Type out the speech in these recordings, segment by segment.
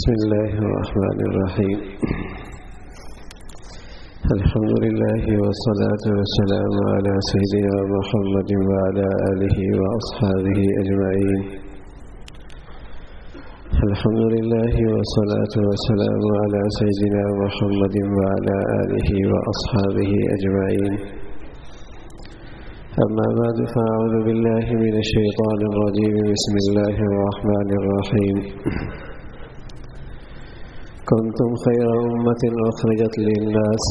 بسم الله الرحمن الرحيم. الحمد لله والصلاة والسلام على سيدنا محمد وعلى آله وأصحابه أجمعين. الحمد لله والصلاة والسلام على سيدنا محمد وعلى آله وأصحابه أجمعين. أما بعد فأعوذ بالله من الشيطان الرجيم. بسم الله الرحمن الرحيم. كنتم خير أمة أخرجت للناس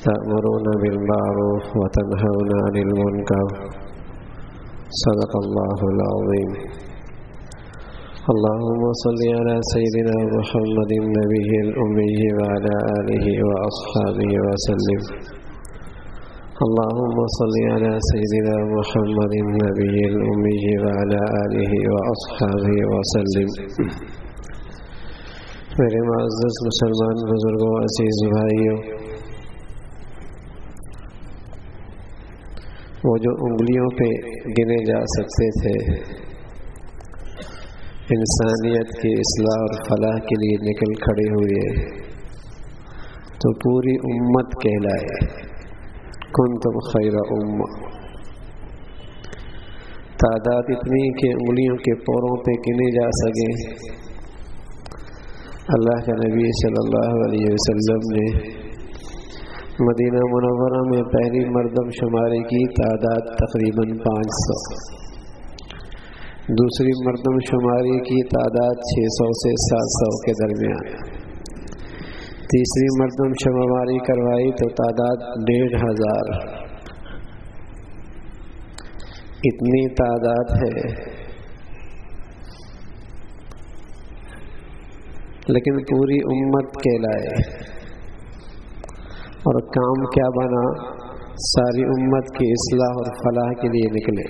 تأمرون بالمعروف وتنهون عن المنكر. صدق الله العظيم. اللهم صل على سيدنا محمد النبي الأمي وعلى آله وأصحابه وسلم. اللهم صل على سيدنا محمد النبي الأمي وعلى آله وأصحابه وسلم. میرے معزز مسلمان بزرگوں، عزیز بھائیوں، وہ جو انگلیوں پہ گنے جا سکتے تھے انسانیت کی اصلاح اور فلاح کے لیے نکل کھڑے ہوئے تو پوری امت کہلائے. کنتم خیر امہ. تعداد اتنی کہ انگلیوں کے پوروں پہ گنے جا سکے. اللہ کے نبی صلی اللہ علیہ وسلم نے مدینہ منورہ میں پہلی مردم شماری کی تعداد تقریباً 500، دوسری مردم شماری کی تعداد 600 سے 700 کے درمیان، تیسری مردم شماری کروائی تو تعداد 1500. اتنی تعداد ہے، لیکن پوری امت کہلائے. اور کام کیا بنا؟ ساری امت کی اصلاح اور فلاح کے لیے نکلے.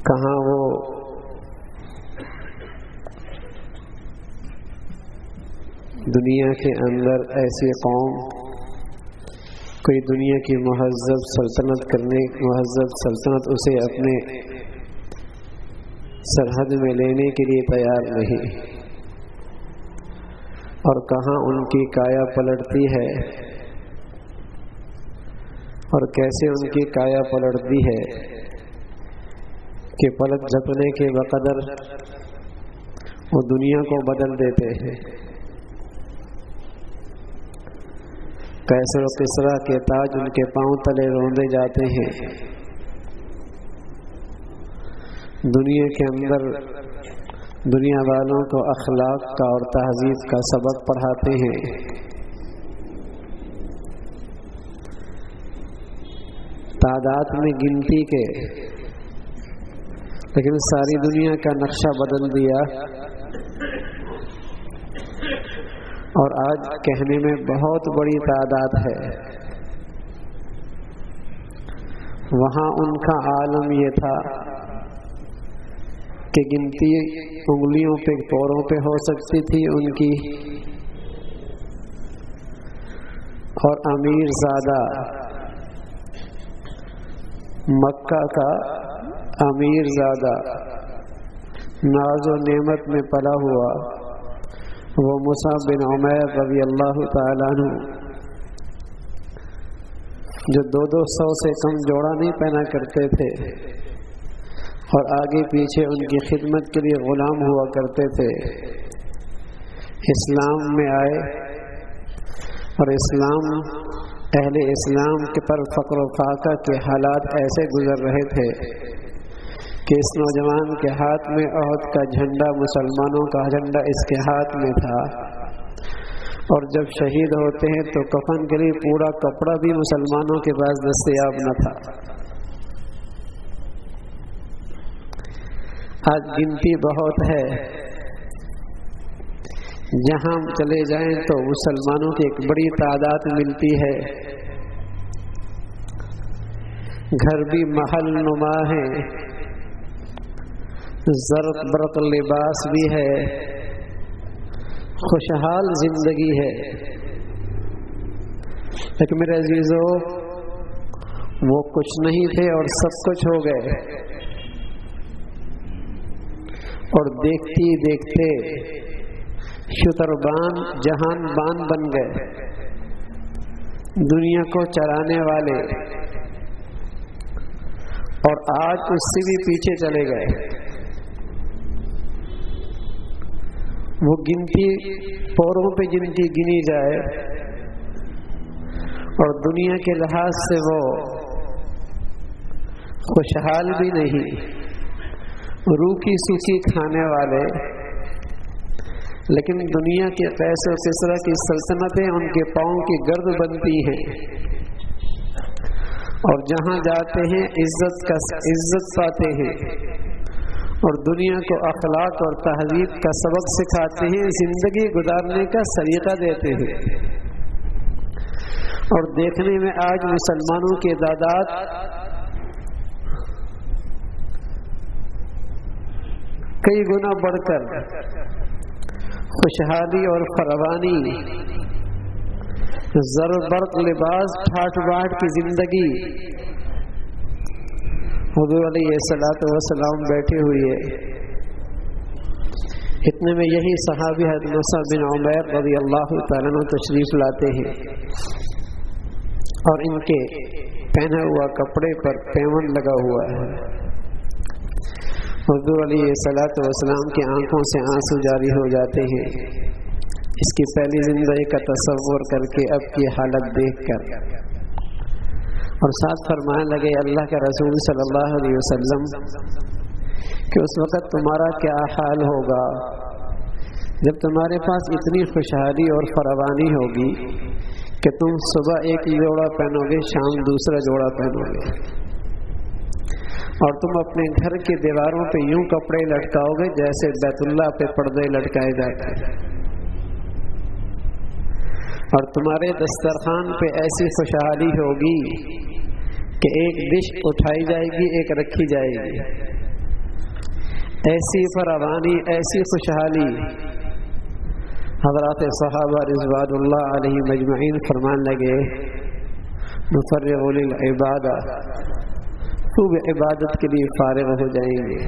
کہاں وہ دنیا کے اندر ایسی قوم، کوئی دنیا کی مہذب سلطنت اسے اپنے سرحد میں لینے کے لیے تیار نہیں. اور کہاں ان کی کایا پلٹتی ہے، اور کیسے ان کی کایا پلٹتی ہے کہ پلک جھپنے کے بقدر وہ دنیا کو بدل دیتے ہیں. قیصر و کسریٰ کے تاج ان کے پاؤں تلے روندے جاتے ہیں. دنیا کے اندر دنیا والوں کو اخلاق کا اور تہذیب کا سبق پڑھاتے ہیں. تعداد میں گنتی کے، لیکن ساری دنیا کا نقشہ بدل دیا. اور آج کہنے میں بہت بڑی تعداد ہے. وہاں ان کا عالم یہ تھا کہ گنتی انگلیوں پہ، پوروں پہ ہو سکتی تھی ان کی. اور امیر زادہ، مکہ کا امیر زادہ، ناز و نعمت میں پلا ہوا، وہ مصعب بن عمیر رضی اللہ تعالیٰ عنہ، جو 200 سے کم جوڑا نہیں پہنا کرتے تھے اور آگے پیچھے ان کی خدمت کے لیے غلام ہوا کرتے تھے، اسلام میں آئے. اور اہل اسلام کے پر فقر و فاقہ کے حالات ایسے گزر رہے تھے کہ اس نوجوان کے ہاتھ میں احد کا جھنڈا، مسلمانوں کا جھنڈا اس کے ہاتھ میں تھا. اور جب شہید ہوتے ہیں تو کفن کے لیے پورا کپڑا بھی مسلمانوں کے پاس دستیاب نہ تھا. آج گنتی بہت ہے، جہاں چلے جائیں تو مسلمانوں کی ایک بڑی تعداد ملتی ہے. گھر بھی محل نما ہے، زرق برق لباس بھی ہے، خوشحال زندگی ہے. لیکن میرے عزیزو، وہ کچھ نہیں تھے اور سب کچھ ہو گئے. اور دیکھتے دیکھتے شتربان جہان بان بن گئے، دنیا کو چرانے والے، اور آج اس سے بھی پیچھے چلے گئے۔ وہ گنتی پوروں پہ گنتی گنی جائے، اور دنیا کے لحاظ سے وہ خوشحال بھی نہیں، روکی سوکھی کھانے والے، لیکن دنیا کے قیس و کسریٰ کی سلطنتیں ان کے پاؤں کی گرد بنتی ہیں، اور جہاں جاتے ہیں عزت پاتے ہیں، اور دنیا کو اخلاق اور تہذیب کا سبق سکھاتے ہیں، زندگی گزارنے کا طریقہ دیتے ہیں۔ اور دیکھنے میں آج مسلمانوں کی تعداد کئی گنا بڑھ کر خوشحالی اور فراوانی، زر برق لباس، ٹھاٹ باٹ کی زندگی، حضور علیہ الصلوۃ والسلام بیٹھے ہوئے، اتنے میں یہی صحابی حضرت مصعب بن عمیر رضی اللہ تعالیٰ عنہ تشریف لاتے ہیں، اور ان کے پہنا ہوا کپڑے پر پیوند لگا ہوا ہے۔ حضور علیہ الصلوۃ والسلام کی آنکھوں سے آنسو جاری ہو جاتے ہیں، اس کی پہلی زندگی کا تصور کر کے اب کی حالت دیکھ کر، اور ساتھ فرمانے لگے اللہ کے رسول صلی اللہ علیہ وسلم کہ اس وقت تمہارا کیا حال ہوگا جب تمہارے پاس اتنی خوشحالی اور فراوانی ہوگی کہ تم صبح ایک جوڑا پہنو گے، شام دوسرا جوڑا پہنو گے، اور تم اپنے گھر کی دیواروں پہ یوں کپڑے لٹکاؤ گے جیسے بیت اللہ پہ پردے لٹکائے جاتے ہیں، اور تمہارے دسترخوان پہ ایسی خوشحالی ہوگی کہ ایک ڈش اٹھائی جائے گی، ایک رکھی جائے گی، ایسی فراوانی، ایسی خوشحالی۔ حضرات صحابہ رضوان اللہ علیہ مجمعین فرمان لگے نفرغ للعبادہ، خوب عبادت کے لیے فارغ ہو جائیں گے،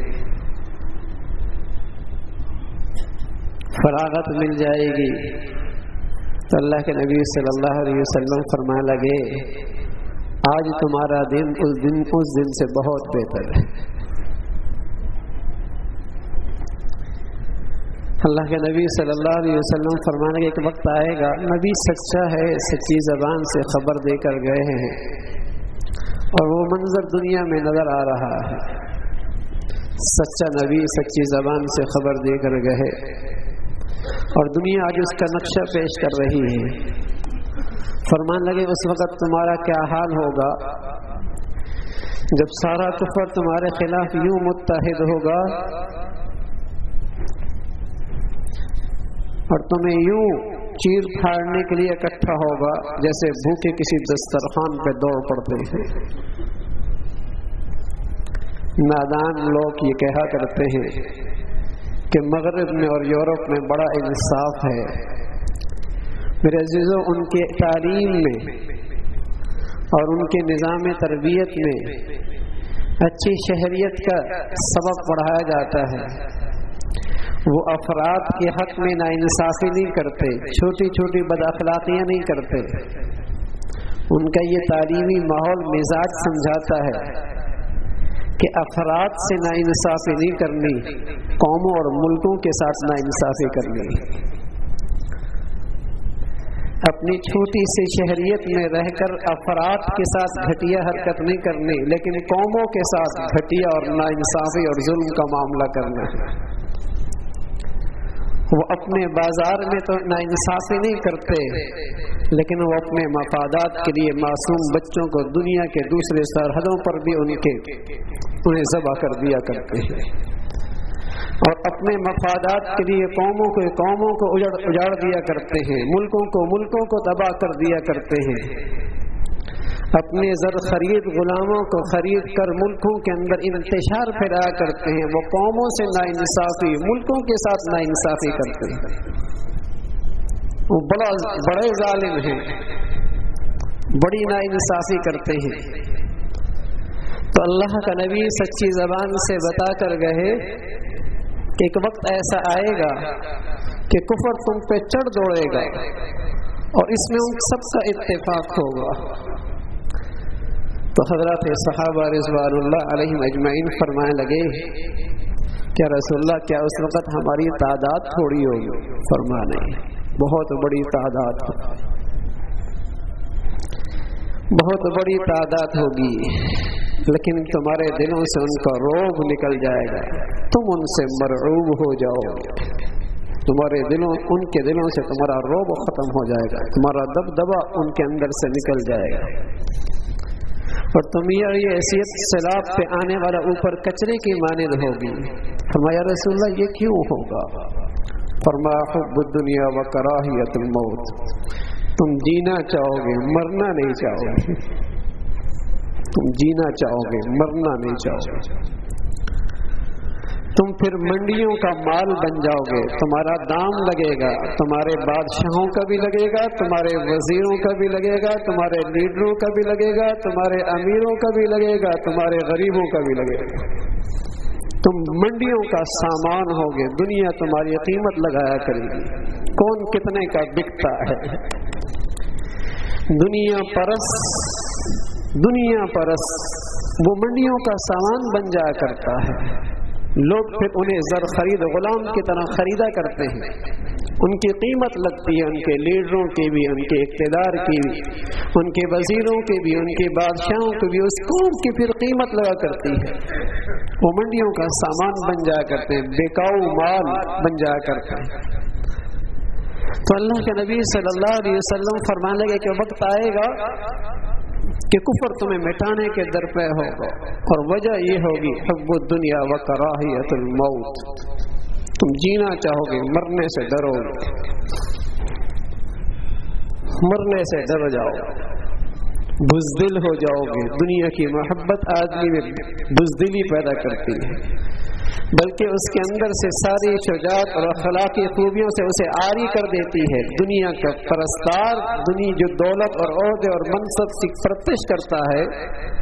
فراغت مل جائے گی۔ تو اللہ کے نبی صلی اللہ علیہ وسلم فرمانے لگے آج تمہارا دن اس دن سے بہت بہتر ہے۔ اللہ کے نبی صلی اللہ علیہ وسلم فرمانے کے ایک وقت آئے گا، نبی سچا ہے، سچی زبان سے خبر دے کر گئے ہیں، اور وہ منظر دنیا میں نظر آ رہا ہے، سچا نبی سچی زبان سے خبر دے کر گئے، اور دنیا آج اس کا نقشہ پیش کر رہی ہے۔ فرمان لگے اس وقت تمہارا کیا حال ہوگا جب سارا کفر تمہارے خلاف یوں متحد ہوگا اور تمہیں یوں چیر پھاڑنے کے لیے اکٹھا ہوگا جیسے بھوکے کسی دسترخوان پہ دوڑ پڑتے ہیں۔ نادان لوگ یہ کہا کرتے ہیں کہ مغرب میں اور یورپ میں بڑا انصاف ہے۔ میرے عزیزوں، ان کے تعلیم میں اور ان کے نظام تربیت میں اچھی شہریت کا سبق پڑھایا جاتا ہے۔ وہ افراد کے حق میں ناانصافی نہیں کرتے، چھوٹی چھوٹی بد اخلاقیاں نہیں کرتے۔ ان کا یہ تعلیمی ماحول مزاج سمجھاتا ہے کہ افراد سے ناانصافی نہیں کرنی، قوموں اور ملکوں کے ساتھ ناانصافی کرنی۔ اپنی چھوٹی سی شہریت میں رہ کر افراد کے ساتھ گھٹیا حرکت نہیں کرنی، لیکن قوموں کے ساتھ گھٹیا اور ناانصافی اور ظلم کا معاملہ کرنا ہے۔ وہ اپنے بازار میں تو ناانصافی نہیں کرتے، لیکن وہ اپنے مفادات کے لیے معصوم بچوں کو دنیا کے دوسرے سرحدوں پر بھی انہیں ذبح کر دیا کرتے ہیں، اور اپنے مفادات کے لیے قوموں کو اجاڑ دیا کرتے ہیں، ملکوں کو تباہ کر دیا کرتے ہیں، اپنے زر خرید غلاموں کو خرید کر ملکوں کے اندر انتشار پھیلایا کرتے ہیں۔ وہ قوموں سے ناانصافی، ملکوں کے ساتھ ناانصافی کرتے ہیں۔ وہ بڑے ظالم ہیں، بڑی ناانصافی کرتے ہیں۔ تو اللہ کا نبی سچی زبان سے بتا کر گئے کہ ایک وقت ایسا آئے گا کہ کفر تم پہ چڑھ دوڑے گا اور اس میں ان سب کا اتفاق ہوگا. تو حضرات صحابہ رضوان اللہ علیہم اجمعین فرمانے لگے کیا رسول اللہ کیا اس وقت ہماری تعداد تھوڑی ہوگی؟ فرمانے بہت بڑی تعداد ہوگی، بہت بڑی تعداد ہوگی، لیکن تمہارے دلوں سے ان کا رعب نکل جائے گا، تم ان سے مرعوب ہو جاؤ گے، تمہارے دلوں ان کے دلوں سے تمہارا رعب ختم ہو جائے گا، تمہارا دبدبا ان کے اندر سے نکل جائے گا، اور تم یہ حیثیت سیلاب پہ آنے والا اوپر کچرے کی مانند ہوگی. فرمایا رسول اللہ یہ کیوں ہوگا؟ فرمایا حب الدنیا و کراہیت الموت، تم جینا چاہو گے مرنا نہیں چاہو گے، تم جینا چاہو گے مرنا نہیں چاہو گے، تم پھر منڈیوں کا مال بن جاؤ گے، تمہارا دام لگے گا، تمہارے بادشاہوں کا بھی لگے گا، تمہارے وزیروں کا بھی لگے گا، تمہارے لیڈروں کا بھی لگے گا، تمہارے امیروں کا بھی لگے گا، تمہارے غریبوں کا بھی لگے گا، تم منڈیوں کا سامان ہوگے، دنیا تمہاری قیمت لگایا کرے گی، کون کتنے کا بکتا ہے. دنیا پرس وہ منڈیوں کا سامان بن جایا کرتا ہے. لوگ پھر انہیں زر خرید غلام کی طرح خریدا کرتے ہیں، ان کی قیمت لگتی ہے، ان کے لیڈروں کی بھی، ان کے اقتدار کی بھی، ان کے وزیروں کی بھی، ان کے بادشاہوں کی بھی، اس قوم کی پھر قیمت لگا کرتی ہے. وہ منڈیوں کا سامان بن جایا کرتے ہیں، بیکاؤ مال بن جایا کرتے ہیں. تو اللہ کے نبی صلی اللہ علیہ وسلم فرمانے لگے کہ وقت آئے گا کہ کفر تمہیں مٹانے کے در پہ ہوگا، اور وجہ یہ ہوگی حب الدنیا و کراہیت الموت، تم جینا چاہو گے مرنے سے ڈرو گے، مرنے سے ڈر جاؤ، بزدل ہو جاؤ گے. دنیا کی محبت آدمی میں بزدلی پیدا کرتی ہے، بلکہ اس کے اندر سے ساری شجاعت اور اخلاقی خوبیوں سے اسے عاری کر دیتی ہے. دنیا کا پرستار، دنیا جو دولت اور عہدے اور منصب کی پرستش کرتا ہے،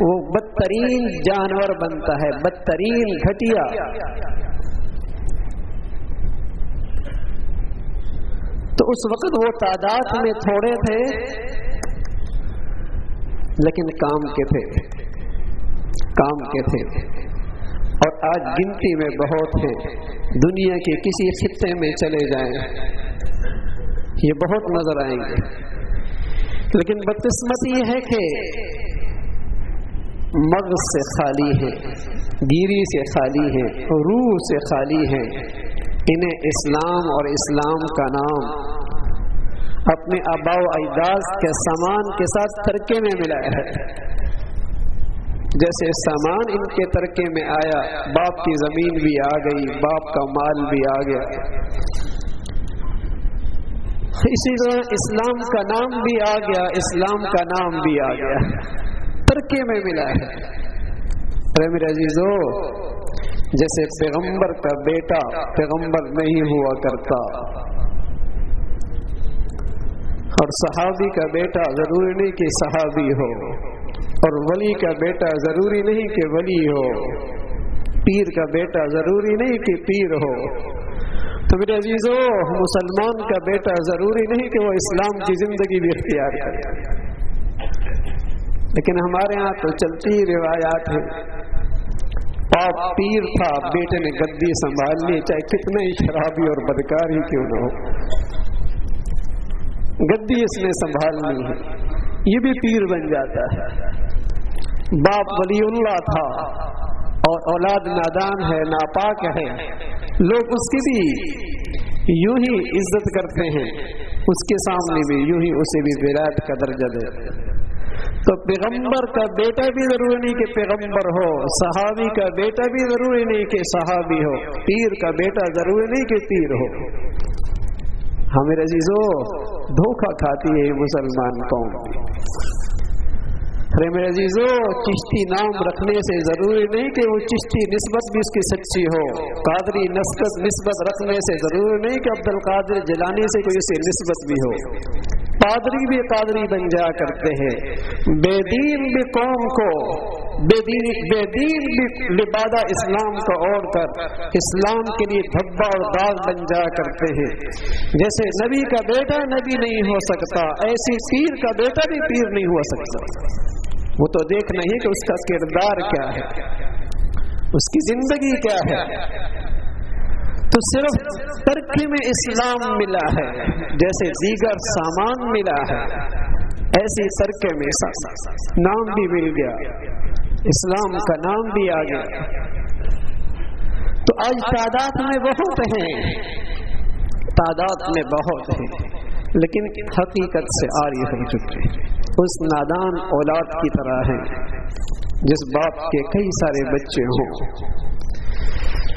وہ بدترین جانور بنتا ہے، بدترین گھٹیا. تو اس وقت وہ تعداد میں تھوڑے تھے لیکن کام کے تھے، کام کے تھے، اور آج گنتی میں بہت ہے. دنیا کے کسی خطے میں چلے جائیں یہ بہت نظر آئیں گے، لیکن بدقسمتی یہ ہے کہ مغز سے خالی ہے، گیری سے خالی ہے، روح سے خالی ہے. انہیں اسلام اور اسلام کا نام اپنے آباء و اجداد کے سامان کے ساتھ ترکے میں ملا ہے. جیسے سامان ان کے ترکے میں آیا، باپ کی زمین بھی آ گئی، باپ کا مال بھی آ گیا، اسی طرح اسلام کا نام بھی آ گیا، اسلام کا نام بھی آ گیا، ترکے میں ملا ہے. ارے میرے عزیزو، جیسے پیغمبر کا بیٹا پیغمبر نہیں ہوا کرتا، اور صحابی کا بیٹا ضروری نہیں کہ صحابی ہو، اور ولی کا بیٹا ضروری نہیں کہ ولی ہو، پیر کا بیٹا ضروری نہیں کہ پیر ہو. تو میرے عزیزو، مسلمان کا بیٹا ضروری نہیں کہ وہ اسلام کی زندگی بھی اختیار کرے. لیکن ہمارے ہاں تو چلتی روایات ہیں، باپ پیر تھا، بیٹے نے گدی سنبھال لی، چاہے کتنے ہی شرابی اور بدکار ہی کیوں نہ ہو، گدی اس نے سنبھال لی ہے، یہ بھی پیر بن جاتا ہے. باپ ولی اللہ تھا اور اولاد نادان ہے، ناپاک ہے، لوگ اس کی بھی یوں ہی عزت کرتے ہیں، اس کے سامنے بھی یوں ہی اسے بھی ولایت کا درجہ دیتے. تو پیغمبر کا بیٹا بھی ضروری نہیں کہ پیغمبر ہو، صحابی کا بیٹا بھی ضروری نہیں کہ صحابی ہو، پیر کا بیٹا ضروری نہیں کہ پیر ہو. ہاں میرے عزیزو، دھوکہ کھاتی ہے مسلمان قوم. ارے میرے عزیزو، چشتی نام رکھنے سے ضروری نہیں کہ وہ چشتی نسبت بھی اس کی سچی ہو، قادری نسبت رکھنے سے ضروری نہیں کہ عبد القادر جیلانی سے کوئی اسے نسبت بھی ہو. پادری بھی قادری بن جایا کرتے ہیں. بے دین بھی قوم کو بے دین لبادہ اسلام کا اوڑھ کر اسلام کے لیے دھبا اور داغ بن جایا کرتے ہیں. جیسے نبی کا بیٹا نبی نہیں ہو سکتا، ایسی پیر کا بیٹا بھی پیر نہیں ہو سکتا. وہ تو دیکھنا ہی کہ اس کا کردار کیا ہے، اس کی زندگی کیا ہے. تو صرف ترک میں اسلام ملا ہے، جیسے دیگر سامان ملا ہے، ایسی ترک میں نام بھی مل گیا، اسلام کا نام بھی آ گیا. تو آج تعداد میں بہت ہیں، تعداد میں بہت ہیں، لیکن حقیقت سے آری ہو چکے اس نادان اولاد کی طرح ہیں جس باپ کے کئی سارے بچے ہوں،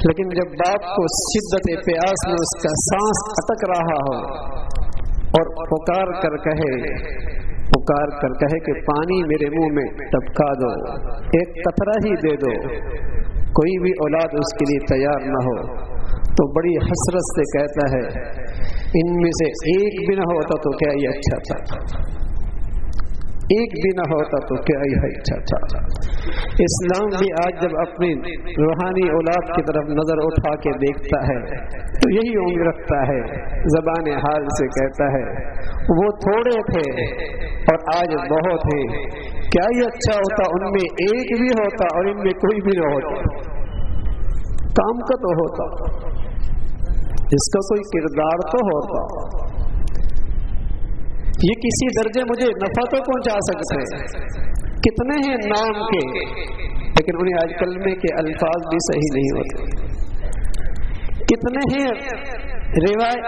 لیکن جب باپ کو شدت پیاس میں اس کا سانس اٹک رہا ہو اور پکار کر کہے کہ پانی میرے منہ میں ٹپکا دو، ایک قطرہ ہی دے دو، کوئی بھی اولاد اس کے لیے تیار نہ ہو، تو بڑی حسرت سے کہتا ہے ان میں سے ایک بھی نہ ہوتا تو کیا یہ اچھا تھا، ایک بھی نہ ہوتا تو کیا یہ اچھا تھا. اسلام بھی آج جب اپنی روحانی اولاد کی طرف نظر اٹھا کے دیکھتا ہے تو یہی امید رکھتا ہے، زبان حال سے کہتا ہے وہ تھوڑے تھے اور آج بہت ہیں، کیا یہ اچھا ہوتا ان میں ایک بھی ہوتا اور ان میں کوئی بھی نہ ہوتا. کام کا تو ہوتا، اس کا کوئی کردار تو ہوتا، یہ کسی درجے مجھے نفع تو پہنچا سکتے ہیں. کتنے ہیں نام کے لیکن انہیں آج کلمے کے الفاظ بھی صحیح نہیں ہوتے. کتنے ہیں روایت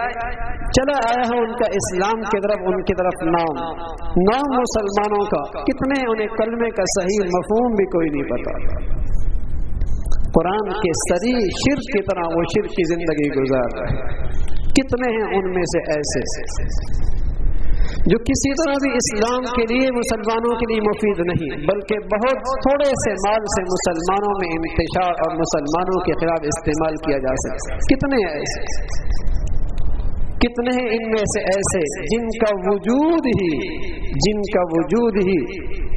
چلا آیا ہے ان کا اسلام کی طرف، ان کی طرف نام مسلمانوں کا، کتنے انہیں کلمے کا صحیح مفہوم بھی کوئی نہیں پتا. قرآن کے صریح شرک کی طرح وہ شرک کی زندگی گزار رہے. کتنے ہیں ان میں سے ایسے جو کسی طرح بھی اسلام کے لیے مسلمانوں کے لیے مفید نہیں، بلکہ بہت تھوڑے سے مال سے مسلمانوں میں انتشار اور مسلمانوں کے خلاف استعمال کیا جا سکتا. کتنے ایسے، کتنے ہیں ان میں سے ایسے جن کا وجود ہی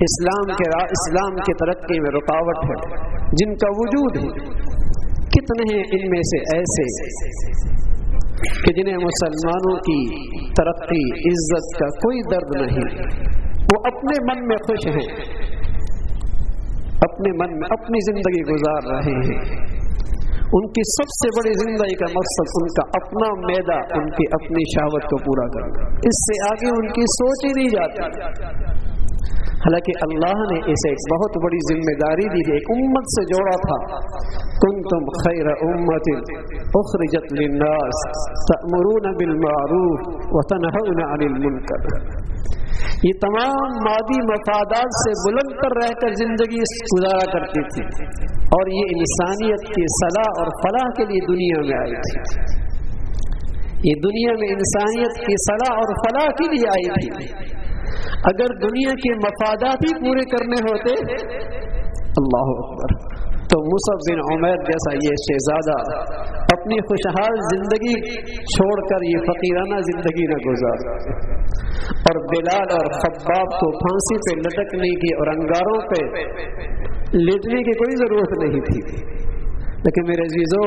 اسلام کے ترقی میں رکاوٹ ہے، جن کا وجود ہی. کتنے ہیں ان میں سے ایسے کہ جنہیں مسلمانوں کی ترقی عزت کا کوئی درد نہیں، وہ اپنے من میں خوش ہیں، اپنے من میں اپنی زندگی گزار رہے ہیں. ان کی سب سے بڑی زندگی کا مقصد ان کا اپنا معدہ، ان کی اپنی شہوت کو پورا کرنا، اس سے آگے ان کی سوچ ہی نہیں جاتی. حالانکہ اللہ نے اسے ایک بہت بڑی ذمہ داری دی تھی، ایک امت سے جوڑا تھا. کنتم خیر امت اخرجت للناس تأمرون بالمعروف وتنہون عن المنکر. یہ تمام مادی مفادات سے بلند پر رہ کر زندگی گزارا کرتی تھی اور یہ انسانیت کی صلاح اور فلاح کے لیے دنیا میں آئی تھی. یہ دنیا میں انسانیت کی صلاح اور فلاح کے لیے آئی تھی. اگر دنیا کے مفادات ہی پورے کرنے ہوتے، اللہ اکبر، تو مصعب بن عمیر جیسا یہ شہزادہ اپنی خوشحال زندگی چھوڑ کر یہ فقیرانہ زندگی نہ گزار، اور بلال اور خباب کو پھانسی پہ لٹکنے کی اور انگاروں پہ لیٹنے کی کوئی ضرورت نہیں تھی. لیکن میرے عزیزو،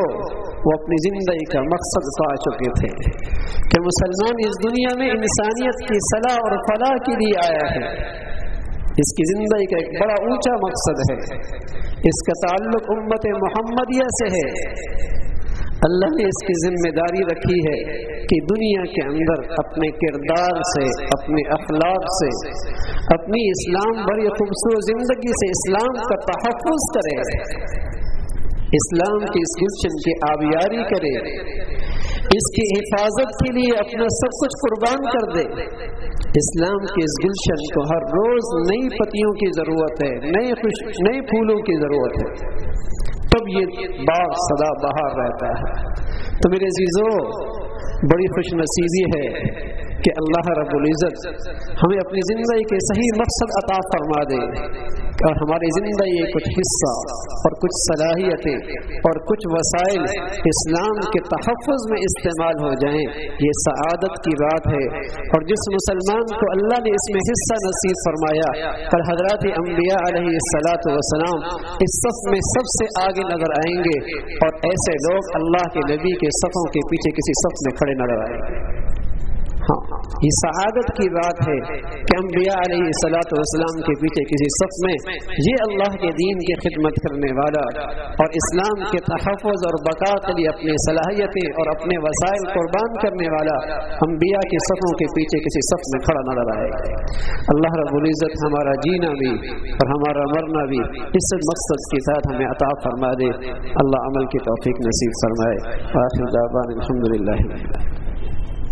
وہ اپنی زندگی کا مقصد پا چکے تھے کہ مسلمان اس دنیا میں انسانیت کی صلاح اور فلاح کے لیے آیا ہے. اس کی زندگی کا ایک بڑا اونچا مقصد ہے، اس کا تعلق امت محمدیہ سے ہے. اللہ نے اس کی ذمہ داری رکھی ہے کہ دنیا کے اندر اپنے کردار سے، اپنے اخلاق سے، اپنی اسلام بھری خوبصورت زندگی سے اسلام کا تحفظ کرے، اسلام کی اس گلشن کی آبیاری کرے، اس کی حفاظت کے لیے اپنا سب کچھ قربان کر دے. اسلام کے اس گلشن کو ہر روز نئی پتیوں کی ضرورت ہے، نئے پھولوں کی ضرورت ہے، تب یہ باغ سدا بہار رہتا ہے. تو میرے عزیزو، بڑی خوش نصیبی ہے کہ اللہ رب العزت ہمیں اپنی زندگی کے صحیح مقصد عطا فرما دے اور ہماری زندگی کے کچھ حصہ اور کچھ صلاحیتیں اور کچھ وسائل اسلام کے تحفظ میں استعمال ہو جائیں، یہ سعادت کی بات ہے۔ اور جس مسلمان کو اللہ نے اس میں حصہ نصیب فرمایا، کل حضرات انبیاء علیہ الصلاۃ والسلام اس صف میں سب سے آگے نظر آئیں گے، اور ایسے لوگ اللہ کے نبی کے صفوں کے پیچھے کسی صف میں کھڑے نظر آئیں گے۔ ہاں، یہ سعادت کی بات ہے کہ انبیاء علیہ الصلوۃ والسلام کے پیچھے کسی صف میں یہ اللہ کے دین کی خدمت کرنے والا اور اسلام کے تحفظ اور بقا کے لیے اپنی صلاحیتیں اور اپنے وسائل قربان کرنے والا انبیاء کے صفوں کے پیچھے کسی صف میں کھڑا نہ رہے۔ اللہ رب العزت ہمارا جینا بھی اور ہمارا مرنا بھی اس مقصد کے ساتھ ہمیں عطا فرما دے۔ اللہ عمل کی توفیق نصیب فرمائے۔ آخر دعوانا الحمدللہ۔